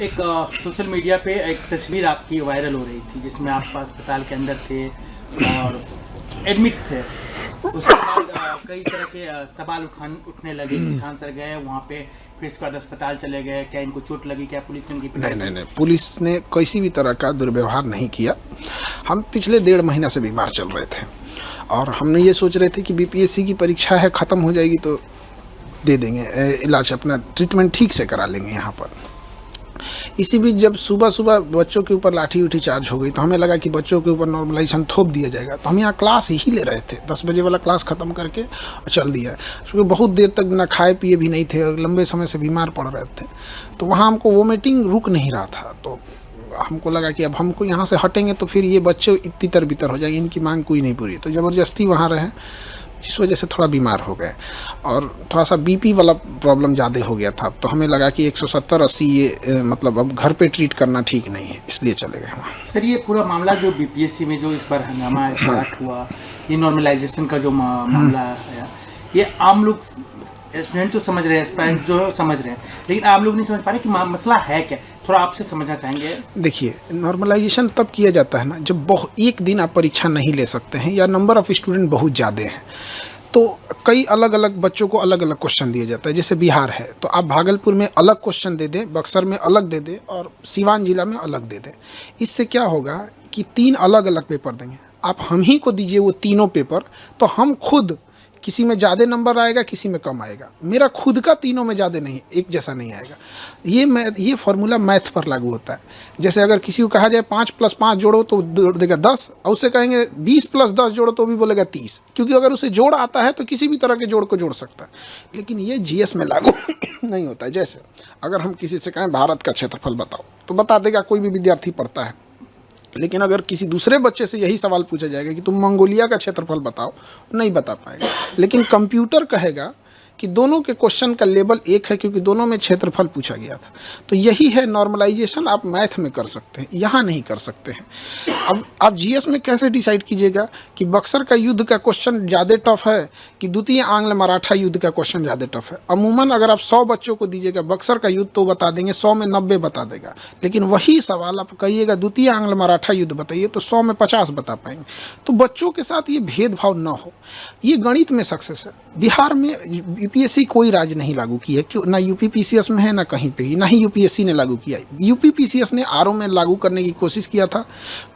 एक social media पे एक तस्वीर आपकी वायरल हो रही थी जिसमें आप अस्पताल के अंदर थे और एडमिट थे। उसके बाद कई तरह के सवाल उठने लगे कि खान सर गए वहाँ पे, फिर इसके बाद अस्पताल चले गए, क्या इनको चोट लगी, क्या पुलिस ने इनकी नहीं, पुलिस ने किसी भी तरह का दुर्व्यवहार नहीं किया। हम पिछले 1.5 महीना से बीमार चल रहे थे और हमने ये सोच रहे थे कि बीपीएससी की परीक्षा है, ख़त्म हो जाएगी तो दे देंगे इलाज, अपना ट्रीटमेंट ठीक से करा लेंगे यहाँ पर। इसी बीच जब सुबह सुबह बच्चों के ऊपर लाठी उठी चार्ज हो गई तो हमें लगा कि बच्चों के ऊपर नॉर्मलाइजेशन थोप दिया जाएगा, तो हम यहाँ क्लास ही ले रहे थे। 10 बजे वाला क्लास ख़त्म करके और चल दिया, क्योंकि बहुत देर तक ना खाए पिए भी नहीं थे और लंबे समय से बीमार पड़ रहे थे। तो वहाँ हमको वोमिटिंग रुक नहीं रहा था, तो हमको लगा कि अब हमको यहाँ से हटेंगे तो फिर ये बच्चे तितर बितर हो जाएंगे, इनकी मांग कोई नहीं पूरी। तो ज़बरदस्ती वहाँ रहे, जिस वजह से थोड़ा बीमार हो गए और थोड़ा सा बीपी वाला प्रॉब्लम ज़्यादा हो गया था। तो हमें लगा कि 170-80 ये मतलब अब घर पे ट्रीट करना ठीक नहीं है, इसलिए चले गए वहाँ। सर, ये पूरा मामला जो बीपीएससी में जो इस बार हंगामा स्टार्ट हुआ, ये नॉर्मलाइजेशन का जो मामला है, ये आम लोग स्टूडेंट तो समझ रहे हैं, एस्पायरेंट जो समझ रहे हैं, लेकिन आम लोग नहीं समझ पा रहे कि मसला है क्या। थोड़ा आपसे समझना चाहेंगे। देखिए, नॉर्मलाइजेशन तब किया जाता है ना जब एक दिन आप परीक्षा नहीं ले सकते हैं या नंबर ऑफ़ स्टूडेंट बहुत ज़्यादा हैं, तो कई अलग अलग बच्चों को अलग अलग क्वेश्चन दिया जाता है। जैसे बिहार है तो आप भागलपुर में अलग क्वेश्चन दे दें, बक्सर में अलग दे दें और सीवान जिला में अलग दे दें। इससे क्या होगा कि 3 अलग अलग पेपर देंगे, आप हम ही को दीजिए वो तीनों पेपर, तो हम खुद किसी में ज़्यादा नंबर आएगा, किसी में कम आएगा। मेरा खुद का तीनों में ज़्यादा नहीं, एक जैसा नहीं आएगा। ये फार्मूला मैथ पर लागू होता है। जैसे अगर किसी को कहा जाए 5 + 5 जोड़ो तो देगा 10, और उसे कहेंगे 20 + 10 जोड़ो तो भी बोलेगा 30, क्योंकि अगर उसे जोड़ आता है तो किसी भी तरह के जोड़ को जोड़ सकता है। लेकिन ये जीएस में लागू नहीं होता है। जैसे अगर हम किसी से कहें भारत का क्षेत्रफल बताओ तो बता देगा, कोई भी विद्यार्थी पढ़ता है। लेकिन अगर किसी दूसरे बच्चे से यही सवाल पूछा जाएगा कि तुम मंगोलिया का क्षेत्रफल बताओ, नहीं बता पाएगा। लेकिन कंप्यूटर कहेगा कि दोनों के क्वेश्चन का लेवल एक है, क्योंकि दोनों में क्षेत्रफल पूछा गया था। तो यही है नॉर्मलाइजेशन, आप मैथ में कर सकते हैं, यहाँ नहीं कर सकते हैं। अब आप जीएस में कैसे डिसाइड कीजिएगा कि बक्सर का युद्ध का क्वेश्चन ज़्यादा टफ है कि द्वितीय आंग्ल मराठा युद्ध का क्वेश्चन ज़्यादा टफ है। अमूमन अगर आप 100 बच्चों को दीजिएगा बक्सर का युद्ध तो बता देंगे, 100 में 90 बता देगा। लेकिन वही सवाल आप कहिएगा द्वितीय आंग्ल मराठा युद्ध बताइए तो 100 में 50 बता पाएंगे। तो बच्चों के साथ ये भेदभाव न हो, ये गणित में सक्सेस है। बिहार में यूपीएससी कोई राज्य नहीं लागू की है, क्यों ना यूपीपीसीएस में है ना कहीं पे, ना ही यूपीएससी ने लागू किया है। यूपीपीसीएस ने आरओ में लागू करने की कोशिश किया था,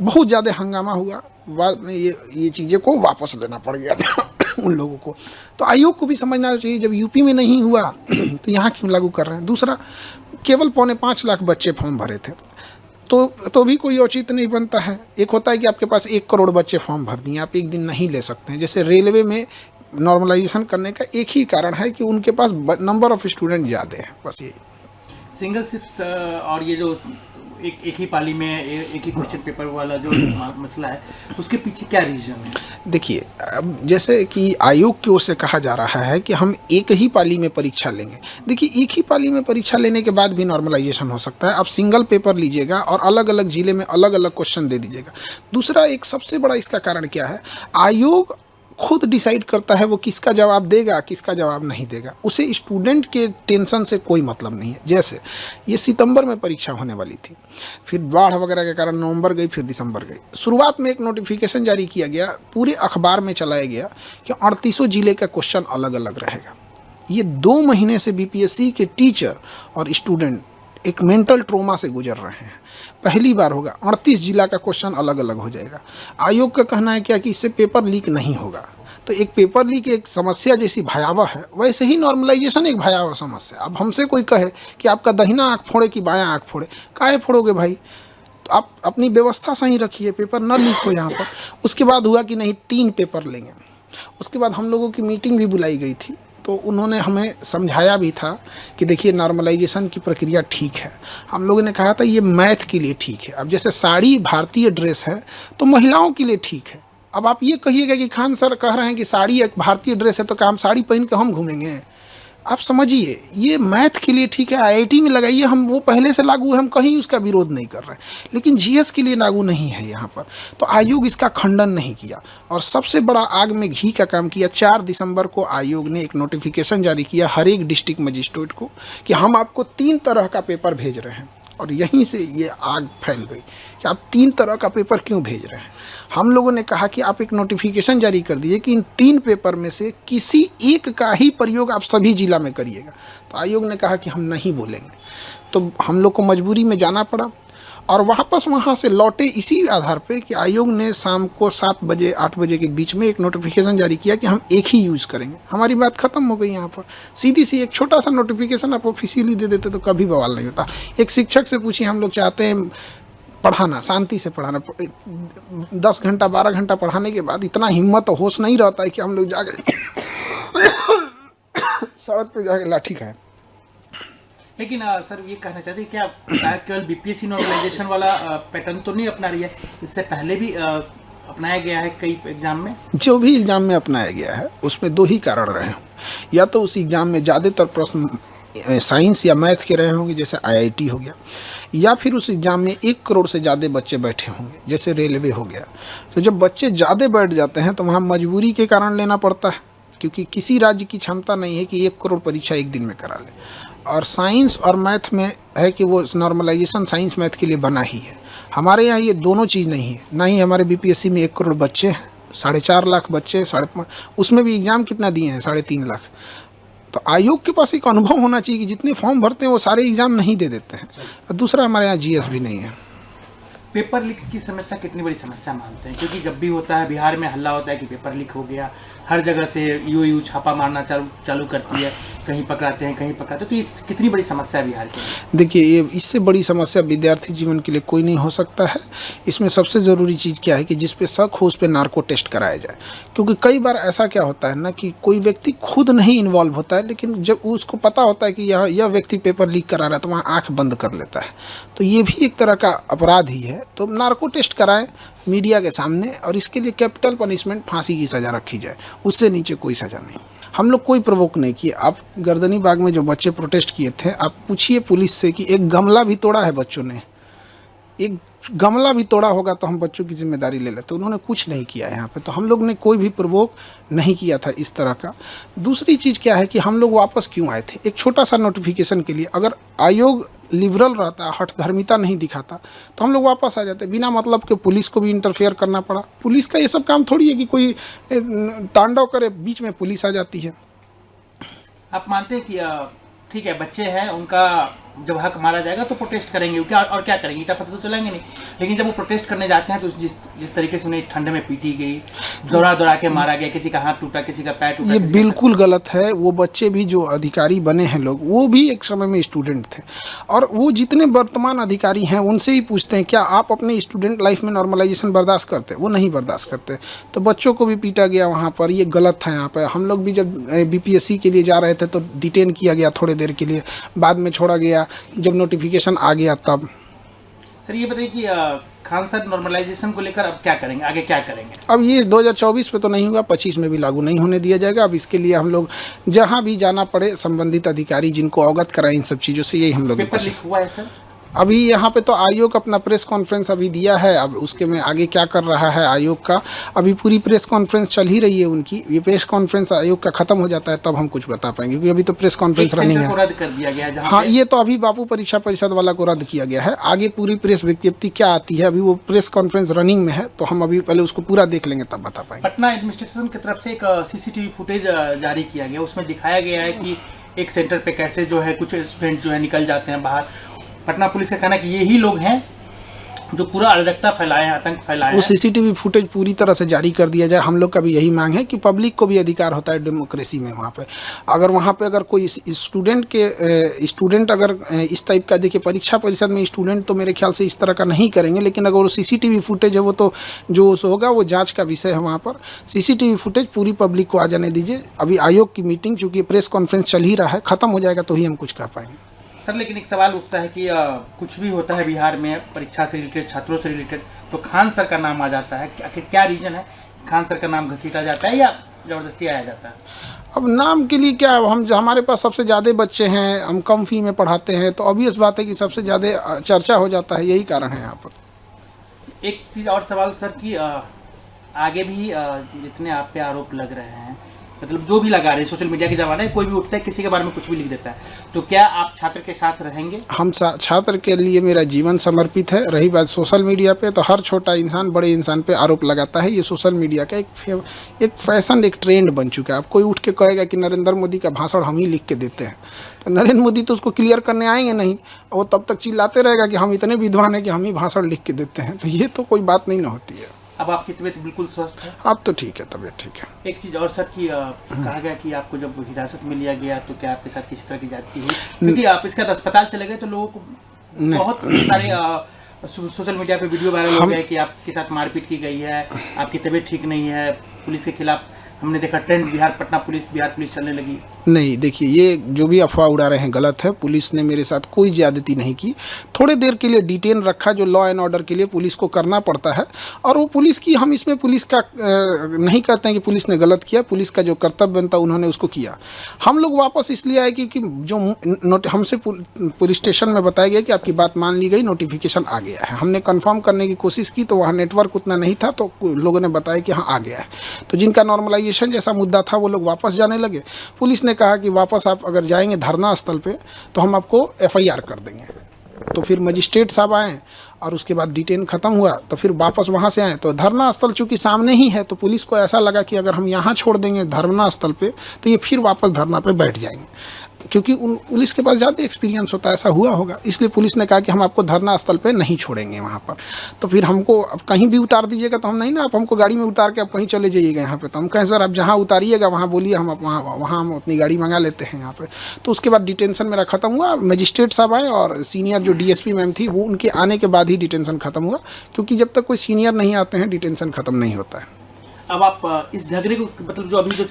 बहुत ज़्यादा हंगामा हुआ, बाद में ये चीज़ें को वापस लेना पड़ गया था उन लोगों को। तो आयोग को भी समझना चाहिए, जब यूपी में नहीं हुआ तो यहाँ क्यों लागू कर रहे हैं। दूसरा, केवल 5.25 लाख बच्चे फॉर्म भरे थे, तो भी कोई औचित नहीं बनता है। एक होता है कि आपके पास 1 करोड़ बच्चे फॉर्म भर दिए, आप एक दिन नहीं ले सकते हैं। जैसे रेलवे में नॉर्मलाइजेशन करने का एक ही कारण है कि उनके पास नंबर ऑफ स्टूडेंट ज़्यादा है, बस यही। सिंगल शिफ्ट और ये जो एक ही पाली में एक ही क्वेश्चन पेपर वाला जो मसला है, उसके पीछे क्या रीज़न है? देखिए, अब जैसे कि आयोग की ओर से कहा जा रहा है कि हम एक ही पाली में परीक्षा लेंगे। देखिए, एक ही पाली में परीक्षा लेने के बाद भी नॉर्मलाइजेशन हो सकता है। आप सिंगल पेपर लीजिएगा और अलग अलग ज़िले में अलग अलग क्वेश्चन दे दीजिएगा। दूसरा, एक सबसे बड़ा इसका कारण क्या है, आयोग खुद डिसाइड करता है वो किसका जवाब देगा, किसका जवाब नहीं देगा। उसे स्टूडेंट के टेंशन से कोई मतलब नहीं है। जैसे ये सितंबर में परीक्षा होने वाली थी, फिर बाढ़ वगैरह के कारण नवंबर गई, फिर दिसंबर गई। शुरुआत में एक नोटिफिकेशन जारी किया गया, पूरे अखबार में चलाया गया कि 38 जिले का क्वेश्चन अलग अलग रहेगा। ये 2 महीने से बीपीएससी के टीचर और स्टूडेंट एक मेंटल ट्रोमा से गुजर रहे हैं। पहली बार होगा 38 जिला का क्वेश्चन अलग अलग हो जाएगा। आयोग का कहना है क्या कि इससे पेपर लीक नहीं होगा। तो एक पेपर लीक एक समस्या जैसी भयावह है, वैसे ही नॉर्मलाइजेशन एक भयावह समस्या। अब हमसे कोई कहे कि आपका दाहिना आँख फोड़े कि बायां आँख फोड़े, काहे फोड़ोगे भाई? तो आप अपनी व्यवस्था सही रखिए, पेपर न लीक हो यहाँ पर। उसके बाद हुआ कि नहीं, 3 पेपर लेंगे। उसके बाद हम लोगों की मीटिंग भी बुलाई गई थी, तो उन्होंने हमें समझाया भी था कि देखिए नॉर्मलाइजेशन की प्रक्रिया ठीक है। हम लोगों ने कहा था ये मैथ के लिए ठीक है। अब जैसे साड़ी भारतीय ड्रेस है तो महिलाओं के लिए ठीक है। अब आप ये कहिएगा कि खान सर कह रहे हैं कि साड़ी एक भारतीय ड्रेस है तो क्या हम साड़ी पहन के हम घूमेंगे? आप समझिए, ये मैथ के लिए ठीक है, आईआईटी में लगाइए, हम वो पहले से लागू है, हम कहीं उसका विरोध नहीं कर रहे हैं। लेकिन जीएस के लिए लागू नहीं है यहाँ पर। तो आयोग इसका खंडन नहीं किया और सबसे बड़ा आग में घी का काम किया। 4 दिसंबर को आयोग ने एक नोटिफिकेशन जारी किया हर एक डिस्ट्रिक्ट मजिस्ट्रेट को कि हम आपको 3 तरह का पेपर भेज रहे हैं। और यहीं से ये आग फैल गई कि आप 3 तरह का पेपर क्यों भेज रहे हैं। हम लोगों ने कहा कि आप एक नोटिफिकेशन जारी कर दीजिए कि इन 3 पेपर में से किसी एक का ही प्रयोग आप सभी जिला में करिएगा। तो आयोग ने कहा कि हम नहीं बोलेंगे। तो हम लोग को मजबूरी में जाना पड़ा और वापस वहाँ से लौटे इसी आधार पे कि आयोग ने शाम को 7 बजे 8 बजे के बीच में एक नोटिफिकेशन जारी किया कि हम एक ही यूज़ करेंगे। हमारी बात ख़त्म हो गई यहाँ पर। सीधी सी एक छोटा सा नोटिफिकेशन आप ऑफिशियली दे देते तो कभी बवाल नहीं होता। एक शिक्षक से पूछिए, हम लोग चाहते हैं पढ़ाना, शांति से पढ़ाना, 10 घंटा 12 घंटा पढ़ाने के बाद इतना हिम्मत और होश नहीं रहता है कि हम लोग जाके सड़क पे जाके लाठी खाएं। लेकिन सर ये कहना चाहते हैं क्या केवल बीपीएससी नॉर्मलाइजेशन वाला पैटर्न तो नहीं अपना रही है, इससे पहले भी अपनाया गया है कई एग्जाम में? जो भी एग्जाम में अपनाया गया है उसमें 2 ही कारण रहे हों। या तो उस एग्जाम में ज़्यादातर प्रश्न साइंस या मैथ के रहे होंगे जैसे आईआईटी हो गया, या फिर उस एग्ज़ाम में 1 करोड़ से ज़्यादा बच्चे बैठे होंगे जैसे रेलवे हो गया। तो जब बच्चे ज़्यादा बैठ जाते हैं तो वहाँ मजबूरी के कारण लेना पड़ता है, क्योंकि किसी राज्य की क्षमता नहीं है कि 1 करोड़ परीक्षा एक दिन में करा ले। और साइंस और मैथ में है कि वो नॉर्मलाइजेशन साइंस मैथ के लिए बना ही है। हमारे यहाँ ये दोनों चीज़ नहीं है। ना ही हमारे बीपीएससी में 1 करोड़ बच्चे हैं, 4.5 लाख बच्चे, 5.5, उसमें भी एग्ज़ाम कितना दिए हैं, 3.5 लाख। तो आयोग के पास एक अनुभव होना चाहिए कि जितने फॉर्म भरते हैं वो सारे एग्ज़ाम नहीं दे देते हैं। और दूसरा, हमारे यहाँ जीएस भी नहीं है। पेपर लीक की समस्या कितनी बड़ी समस्या मानते हैं? क्योंकि जब भी होता है बिहार में हल्ला होता है कि पेपर लीक हो गया, हर जगह से यूयू छापा मारना चालू करती है, कहीं पकड़ाते हैं कहीं पकड़ाते हैं, तो ये कितनी बड़ी समस्या है बिहार की? देखिए, ये इससे बड़ी समस्या विद्यार्थी जीवन के लिए कोई नहीं हो सकता है। इसमें सबसे ज़रूरी चीज़ क्या है कि जिस पे शक हो उस पे नार्को टेस्ट कराया जाए। क्योंकि कई बार ऐसा क्या होता है ना कि कोई व्यक्ति खुद नहीं इन्वॉल्व होता है, लेकिन जब उसको पता होता है कि यह व्यक्ति पेपर लीक करा रहा है तो वहाँ आँख बंद कर लेता है। तो ये भी एक तरह का अपराध ही है। तो नार्को टेस्ट कराएं मीडिया के सामने, और इसके लिए कैपिटल पनिशमेंट, फांसी की सज़ा रखी जाए, उससे नीचे कोई सज़ा नहीं। हम लोग कोई प्रवोक नहीं किए। आप गर्दनी बाग में जो बच्चे प्रोटेस्ट किए थे, आप पूछिए पुलिस से कि एक गमला भी तोड़ा है बच्चों ने, एक गमला भी तोड़ा होगा तो हम बच्चों की जिम्मेदारी ले लेते। उन्होंने कुछ नहीं किया यहाँ पे। तो हम लोग ने कोई भी प्रवोक नहीं किया था इस तरह का। दूसरी चीज़ क्या है कि हम लोग वापस क्यों आए थे, एक छोटा सा नोटिफिकेशन के लिए। अगर आयोग लिबरल रहता, हठधर्मिता नहीं दिखाता, तो हम लोग वापस आ जाते। बिना मतलब के पुलिस को भी इंटरफेयर करना पड़ा। पुलिस का ये सब काम थोड़ी है कि कोई तांडव करे, बीच में पुलिस आ जाती है। आप मानते हैं कि ठीक है, बच्चे हैं, उनका जब हक मारा जाएगा तो प्रोटेस्ट करेंगे, क्या और क्या करेंगे, ईटा पत्थर तो चलेंगे नहीं। लेकिन जब वो प्रोटेस्ट करने जाते हैं तो जिस तरीके से उन्हें ठंड में पीटी गई, दौड़ा के मारा गया, किसी का हाथ टूटा, किसी का पैर टूटा, ये बिल्कुल गलत है। वो बच्चे भी जो अधिकारी बने हैं लोग, वो भी एक समय में स्टूडेंट थे। और वो जितने वर्तमान अधिकारी हैं उनसे ही पूछते हैं क्या आप अपने स्टूडेंट लाइफ में नॉर्मलाइजेशन बर्दाश्त करते? वो नहीं बर्दाश्त करते। तो बच्चों को भी पीटा गया वहाँ पर, ये गलत है। यहाँ पर हम लोग भी जब बीपीएससी के लिए जा रहे थे तो डिटेन किया गया थोड़ी देर के लिए, बाद में छोड़ा गया जब नोटिफिकेशन आ गया तब। सर ये बताइए कि खान सर नॉर्मलाइजेशन को लेकर अब क्या करेंगे, आगे क्या करेंगे? अब ये 2024 पे तो नहीं हुआ, 25 में भी लागू नहीं होने दिया जाएगा। अब इसके लिए हम लोग जहां भी जाना पड़े, संबंधित अधिकारी जिनको अवगत कराएं इन सब चीज़ों से, यही हम लोग। पेपर लीक हुआ है सर? अभी यहाँ पे तो आयोग अपना प्रेस कॉन्फ्रेंस अभी दिया है। अब उसके में आगे क्या कर रहा है आयोग का, अभी पूरी प्रेस कॉन्फ्रेंस चल ही रही है उनकी। ये प्रेस कॉन्फ्रेंस आयोग का खत्म हो जाता है तब हम कुछ बता पाएंगे, क्योंकि अभी तो प्रेस कॉन्फ्रेंस रनिंग है। रद्द कर दिया गया है। हाँ, ये तो अभी बापू परीक्षा परिषद वाला को रद्द किया गया है। आगे पूरी प्रेस विज्ञप्ति क्या आती है, अभी वो प्रेस कॉन्फ्रेंस रनिंग में है, तो हम अभी पहले उसको पूरा देख लेंगे तब बता पाएंगे। पटना एडमिनिस्ट्रेशन की तरफ से एक सीसीटीवी फुटेज जारी किया गया, उसमें दिखाया गया है कि एक सेंटर पे कैसे जो है कुछ स्टूडेंट जो है निकल जाते हैं बाहर। पटना पुलिस का कहना है कि यही लोग हैं जो पूरा अराजकता फैलाए हैं, आतंक फैलाए हैं। वो सीसीटीवी फुटेज पूरी तरह से जारी कर दिया जाए। हम लोग का भी यही मांग है कि पब्लिक को भी अधिकार होता है डेमोक्रेसी में। वहाँ पे अगर कोई स्टूडेंट अगर इस टाइप का, देखिए परीक्षा परिषद में स्टूडेंट तो मेरे ख्याल से इस तरह का नहीं करेंगे, लेकिन अगर वो सीसीटीवी फुटेज है वो तो जो होगा वो जाँच का विषय है। वहाँ पर सीसीटीवी फुटेज पूरी पब्लिक को आ जाने दीजिए। अभी आयोग की मीटिंग, चूँकि प्रेस कॉन्फ्रेंस चल ही रहा है, ख़त्म हो जाएगा तो ही हम कुछ कह पाएंगे। सर लेकिन एक सवाल उठता है कि कुछ भी होता है बिहार में परीक्षा से रिलेटेड, छात्रों से रिलेटेड, तो खान सर का नाम आ जाता है। आखिर क्या रीजन है, खान सर का नाम घसीटा जाता है या ज़बरदस्ती आया जाता है? अब नाम के लिए क्या, हमारे पास सबसे ज़्यादा बच्चे हैं, हम कम फी में पढ़ाते हैं, तो ऑब्वियस बात है कि सबसे ज़्यादा चर्चा हो जाता है, यही कारण है यहाँ पर। एक चीज़ और सवाल सर कि आगे भी जितने आप पे आरोप लग रहे हैं, मतलब जो भी लगा रहे हैं, सोशल मीडिया के ज़माने में कोई भी उठता है किसी के बारे में कुछ भी लिख देता है, तो क्या आप छात्र के साथ रहेंगे? हम छात्र के लिए मेरा जीवन समर्पित है। रही बात सोशल मीडिया पे, तो हर छोटा इंसान बड़े इंसान पे आरोप लगाता है। ये सोशल मीडिया का एक फैशन, एक ट्रेंड बन चुका है। अब कोई उठ के कहेगा कि नरेंद्र मोदी का भाषण हम ही लिख के देते हैं, तो नरेंद्र मोदी तो उसको क्लियर करने आएंगे नहीं, वो तब तक चिल्लाते रहेगा कि हम इतने विद्वान हैं कि हम ही भाषण लिख के देते हैं। तो ये तो कोई बात नहीं ना होती है। अब आपकी तबीयत बिल्कुल स्वस्थ है? अब तो ठीक है, तबीयत ठीक है। एक चीज़ और सर की कहा गया कि आपको जब हिरासत में लिया गया तो क्या आपके साथ किसी तरह की ज्यादती हुई? क्योंकि आप इसके बाद अस्पताल चले गए तो लोगों को बहुत सारे सोशल मीडिया पे वीडियो वायरल हो गया कि आपके साथ मारपीट की गई है, आपकी तबीयत ठीक नहीं है, पुलिस के खिलाफ हमने देखा ट्रेंड बिहार पुलिस चलने लगी। नहीं, देखिए, ये जो भी अफवाह उड़ा रहे हैं गलत है। पुलिस ने मेरे साथ कोई ज़्यादती नहीं की। थोड़े देर के लिए डिटेन रखा, जो लॉ एंड ऑर्डर के लिए पुलिस को करना पड़ता है, और वो पुलिस की, हम इसमें पुलिस का नहीं कहते हैं कि पुलिस ने गलत किया। पुलिस का जो कर्तव्य बनता उन्होंने उसको किया। हम लोग वापस इसलिए आए क्योंकि जो हमसे पुलिस स्टेशन में बताया गया कि आपकी बात मान ली गई, नोटिफिकेशन आ गया है। हमने कन्फर्म करने की कोशिश की तो वहाँ नेटवर्क उतना नहीं था, तो लोगों ने बताया कि हाँ आ गया है। तो जिनका नॉर्मलाइजेशन जैसा मुद्दा था वो लोग वापस जाने लगे। पुलिस ने कहा कि वापस आप अगर जाएंगे धरना स्थल पे तो हम आपको एफआईआर कर देंगे। तो फिर मजिस्ट्रेट साहब आए और उसके बाद डिटेन ख़त्म हुआ, तो फिर वापस वहाँ से आए। तो धरना स्थल चूँकि सामने ही है, तो पुलिस को ऐसा लगा कि अगर हम यहाँ छोड़ देंगे धरना स्थल पे तो ये फिर वापस धरना पे बैठ जाएंगे, क्योंकि उन पुलिस के पास ज़्यादा एक्सपीरियंस होता है, ऐसा हुआ होगा। इसलिए पुलिस ने कहा कि हम आपको धरना स्थल पे नहीं छोड़ेंगे वहाँ पर। तो फिर हमको अब कहीं भी उतार दीजिएगा तो हम नहीं ना, आप हमको गाड़ी में उतार के आप कहीं चले जाइएगा यहाँ पे। तो हम कहें सर आप जहाँ उतारिएगा वहाँ बोलिए, हम वहाँ हम अपनी गाड़ी मंगा लेते हैं यहाँ पे। तो उसके बाद डिटेंशन मेरा ख़त्म हुआ। मजिस्ट्रेट साहब आए और सीनियर जो डीएसपी मैम थी, वो उनके आने के बाद ही डिटेंशन ख़त्म हुआ, क्योंकि जब तक कोई सीनियर नहीं आते हैं डिटेंशन ख़त्म नहीं होता है। अब आप इस झगड़े को, मतलब जो अभी जो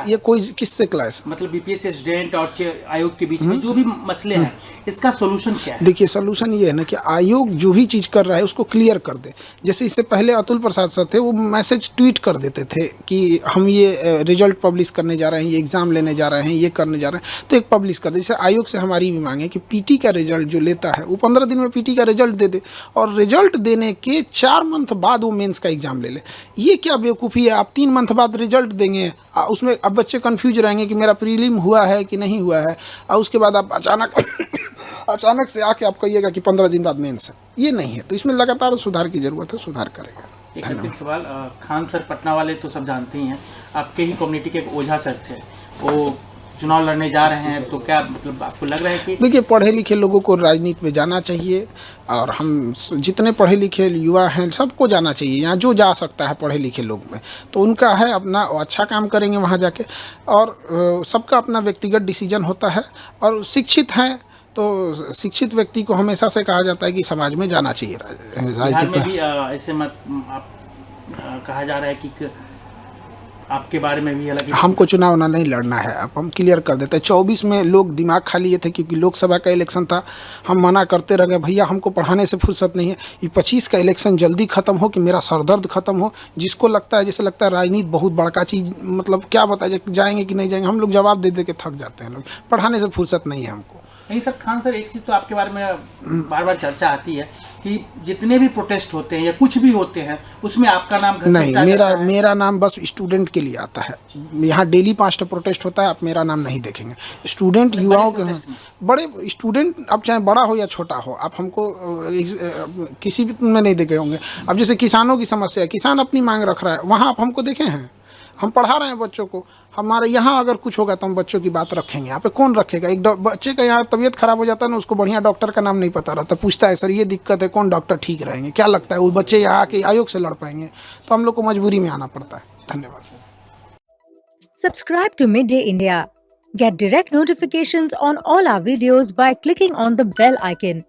ये कोई किससे क्लास, मतलब बीपीएससी स्टूडेंट और आयोग के बीच में जो भी मसले हैं, इसका सोल्यूशन क्या है? देखिए, सोल्यूशन ये है ना कि आयोग जो भी चीज़ कर रहा है उसको क्लियर कर दे। जैसे इससे पहले अतुल प्रसाद सर थे, वो मैसेज ट्वीट कर देते थे कि हम ये रिजल्ट पब्लिश करने जा रहे हैं, ये एग्ज़ाम लेने जा रहे हैं, ये करने जा रहे हैं, तो एक पब्लिश कर दे। जैसे आयोग से हमारी भी मांग है कि पीटी का रिजल्ट जो लेता है वो 15 दिन में पीटी का रिजल्ट दे दे, और रिजल्ट देने के 4 मंथ बाद वो मेंस का एग्ज़ाम ले ले। ये क्या बेवकूफ़ी है? आप 3 मंथ बाद रिजल्ट देंगे, उसमें अब बच्चे कन्फ्यूज रहेंगे कि मेरा प्रीलिम हुआ है कि नहीं हुआ है, और उसके बाद आप अचानक से आके आप कहिएगा कि 15 दिन बाद मेंस है। ये नहीं है। तो इसमें लगातार सुधार की ज़रूरत है, सुधार करेगा। एक अंतिम सवाल, खान सर पटना वाले तो सब जानते ही हैं, आपके ही कम्युनिटी के एक ओझा सर थे, वो चुनाव लड़ने जा रहे हैं, तो क्या मतलब आपको लग रहा है कि? देखिए, पढ़े लिखे लोगों को राजनीति में जाना चाहिए, और हम जितने पढ़े लिखे युवा हैं सबको जाना चाहिए। यहाँ जो जा सकता है पढ़े लिखे लोग में, तो उनका है अपना अच्छा काम करेंगे वहाँ जाके, और सबका अपना व्यक्तिगत डिसीजन होता है। और शिक्षित हैं तो शिक्षित व्यक्ति को हमेशा से कहा जाता है कि समाज में जाना चाहिए। राजनीति में भी ऐसे मत आप कहा जा रहा है कि आपके बारे में भी अलग, हमको चुनाव ना नहीं लड़ना है। अब हम क्लियर कर देते हैं। 24 में लोग दिमाग खा लिए थे क्योंकि लोकसभा का इलेक्शन था, हम मना करते रह गए, भैया हमको पढ़ाने से फुर्सत नहीं है, ये 25 का इलेक्शन जल्दी ख़त्म हो कि मेरा सरदर्द ख़त्म हो। जिसको लगता है, जैसे लगता है राजनीति बहुत बड़का चीज़, मतलब क्या बताए जाएंगे कि नहीं जाएंगे, हम लोग जवाब दे दे के थक जाते हैं। लोग पढ़ाने से फुर्सत नहीं है हमको। नहीं सर, खान सर, एक चीज़ तो आपके बारे में बार बार चर्चा आती है कि जितने भी प्रोटेस्ट होते हैं या कुछ भी होते हैं उसमें आपका नाम नहीं, मेरा नाम बस स्टूडेंट के लिए आता है। यहाँ डेली 5 प्रोटेस्ट होता है, आप मेरा नाम नहीं देखेंगे। स्टूडेंट युवाओं के, बड़े स्टूडेंट, अब चाहे बड़ा हो या छोटा हो, आप हमको किसी भी में नहीं देखे होंगे। अब जैसे किसानों की समस्या है, किसान अपनी मांग रख रहा है, वहाँ आप हमको देखे हैं? हम पढ़ा रहे हैं बच्चों को। हमारे यहाँ अगर कुछ होगा तो हम बच्चों की बात रखेंगे। यहाँ पे कौन रखेगा? एक बच्चे का यहाँ तबीयत खराब हो जाता है ना, उसको बढ़िया डॉक्टर का नाम नहीं पता रहता, पूछता है सर ये दिक्कत है, कौन डॉक्टर ठीक रहेंगे? क्या लगता है वो बच्चे यहाँ आके आयोग से लड़ पाएंगे? तो हम लोग को मजबूरी में आना पड़ता है। धन्यवाद। Subscribe to Midday India. Get direct notifications on all our videos by clicking on the bell icon.